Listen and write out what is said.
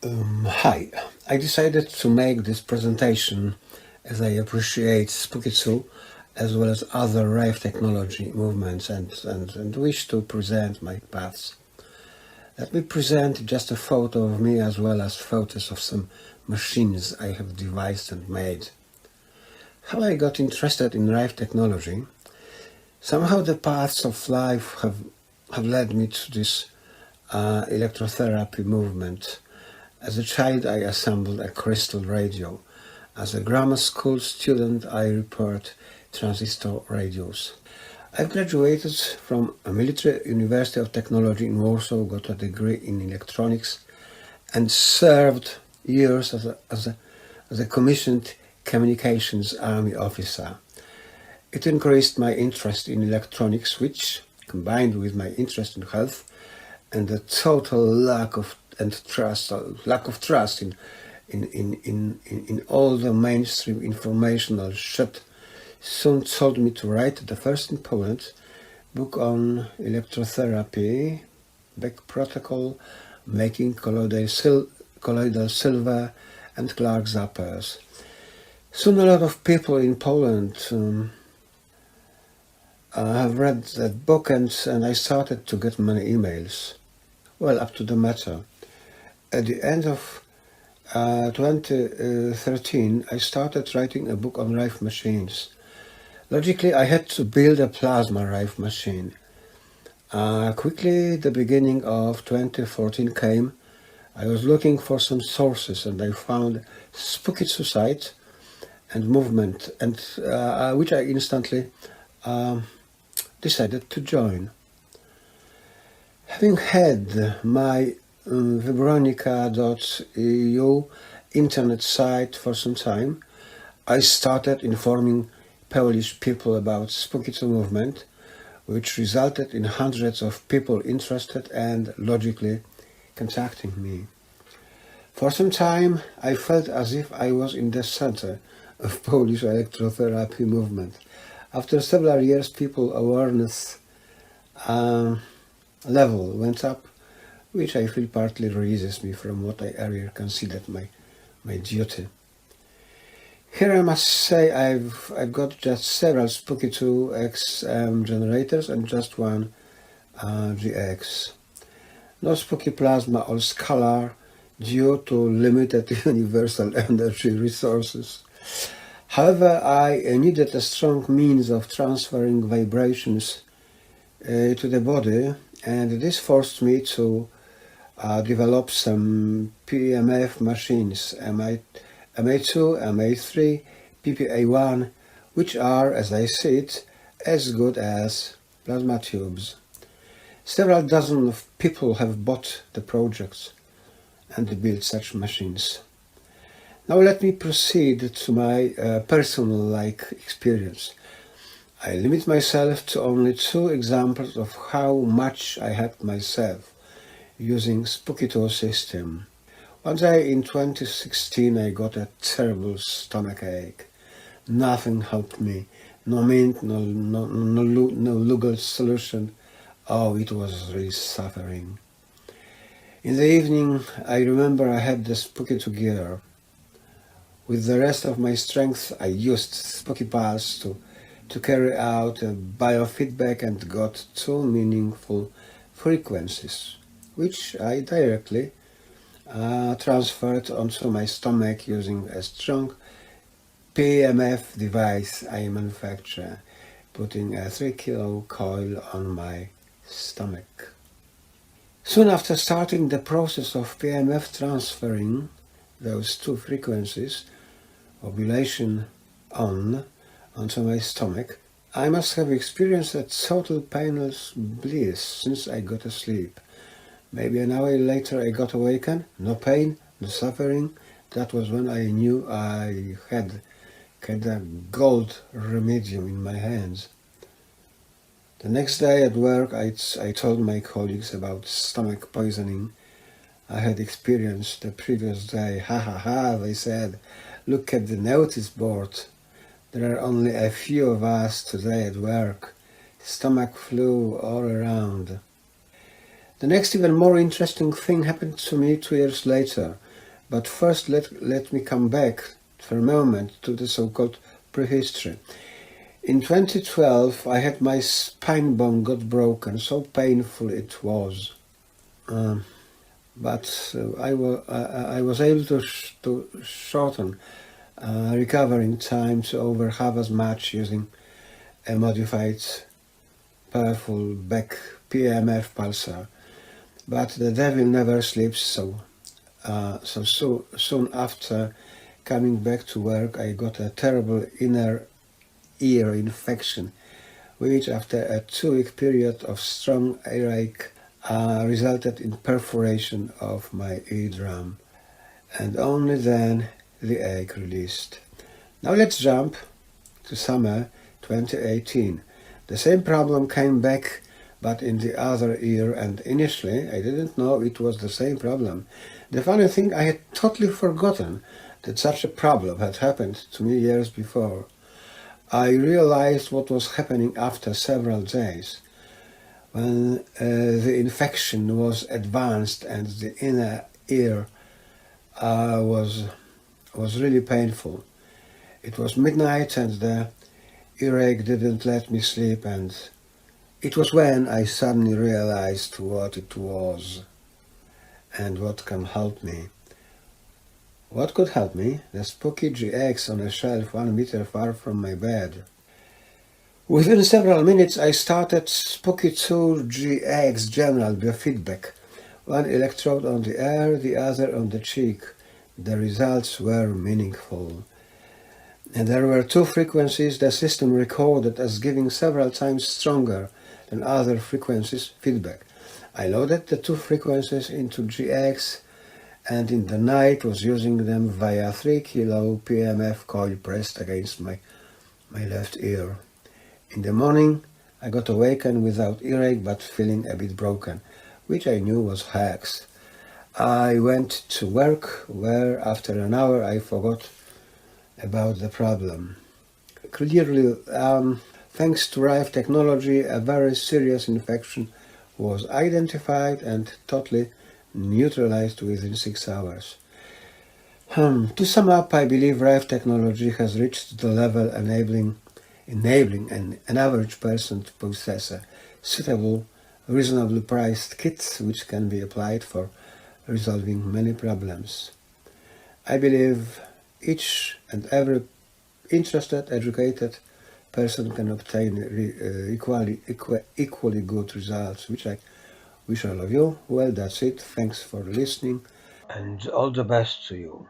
Hi, I decided to make this presentation as I appreciate Spooky2 as well as other rave technology movements and wish to present my paths. Let me present just a photo of me as well as photos of some machines I have devised and made. How I got interested in rave technology? Somehow the paths of life have led me to this electrotherapy movement. As a child, I assembled a crystal radio. As a grammar school student, I repaired transistor radios. I graduated from a military university of technology in Warsaw, got a degree in electronics, and served years as a commissioned communications army officer. It increased my interest in electronics, which, combined with my interest in health and the total lack of trust in all the mainstream informational shit, soon told me to write the first in Poland book on electrotherapy, back protocol, making colloidal silver and Clark zappers. Soon a lot of people in Poland have read that book and I started to get many emails. Well, up to the matter. At the end of 2013, I started writing a book on rave machines. Logically, I had to build a plasma rave machine. Quickly, the beginning of 2014 came. I was looking for some sources and I found Spooky2 site and movement, and which I instantly decided to join. Having had my Vibronika.eu internet site for some time, I started informing Polish people about Spooky2 movement, which resulted in hundreds of people interested and logically contacting me. For some time, I felt as if I was in the center of Polish electrotherapy movement. After several years, people awareness level went up, which I feel partly releases me from what I earlier considered my duty. Here I must say I've got just several Spooky2 XM generators and just one GX. No Spooky Plasma or Scalar due to limited universal energy resources. However, I needed a strong means of transferring vibrations to the body, and this forced me to develop some PMF machines, MA2, MA3, PPA1, which are, as I see it, as good as plasma tubes. Several dozen of people have bought the projects and built such machines. Now let me proceed to my personal experience. I limit myself to only 2 examples of how much I helped myself using Spooky2 system. One day in 2016 I got a terrible stomach ache. Nothing helped me. No mint, no legal solution. Oh, it was really suffering. In the evening I remember I had the Spooky2 gear. With the rest of my strength I used Spooky Pulse to carry out a biofeedback and got 2 meaningful frequencies, which I directly transferred onto my stomach using a strong PMF device I manufacture, putting a 3 kilo coil on my stomach. Soon after starting the process of PMF transferring those 2 frequencies, ovulation onto my stomach, I must have experienced a total painless bliss since I got asleep. Maybe an hour later I got awakened, no pain, no suffering. That was when I knew I had a gold remedium in my hands. The next day at work I told my colleagues about stomach poisoning I had experienced the previous day. Ha ha ha, they said, look at the notice board. There are only a few of us today at work. Stomach flu all around. The next even more interesting thing happened to me 2 years later. But first let me come back for a moment to the so-called prehistory. In 2012 I had my spine bone got broken, so painful it was. But I was able to shorten recovering time to over half as much using a modified powerful back PMF pulsar. But the devil never sleeps, so soon after coming back to work I got a terrible inner ear infection, which after a 2-week period of strong earache resulted in perforation of my eardrum, and only then the ache released. Now let's jump to summer 2018. The same problem came back, but in the other ear, and initially I didn't know it was the same problem. The funny thing, I had totally forgotten that such a problem had happened to me years before. I realized what was happening after several days, when the infection was advanced and the inner ear was really painful. It was midnight and the earache didn't let me sleep, and it was when I suddenly realized what it was and what can help me. What could help me? The Spooky GX on a shelf 1 meter far from my bed. Within several minutes I started Spooky2 GX general biofeedback. One electrode on the ear, the other on the cheek. The results were meaningful. And there were 2 frequencies the system recorded as giving several times stronger than other frequencies feedback. I loaded the 2 frequencies into GX and in the night was using them via 3 kilo PMF coil pressed against my left ear. In the morning I got awakened without earache but feeling a bit broken, which I knew was hex. I went to work where after an hour I forgot about the problem. Clearly, thanks to RIFE technology, a very serious infection was identified and totally neutralized within 6 hours. To sum up, I believe RIFE technology has reached the level enabling an average person to possess a suitable, reasonably priced kit which can be applied for resolving many problems. I believe each and every interested, educated person can obtain equally good results, which I wish all of you. Well, that's it. Thanks for listening, and all the best to you.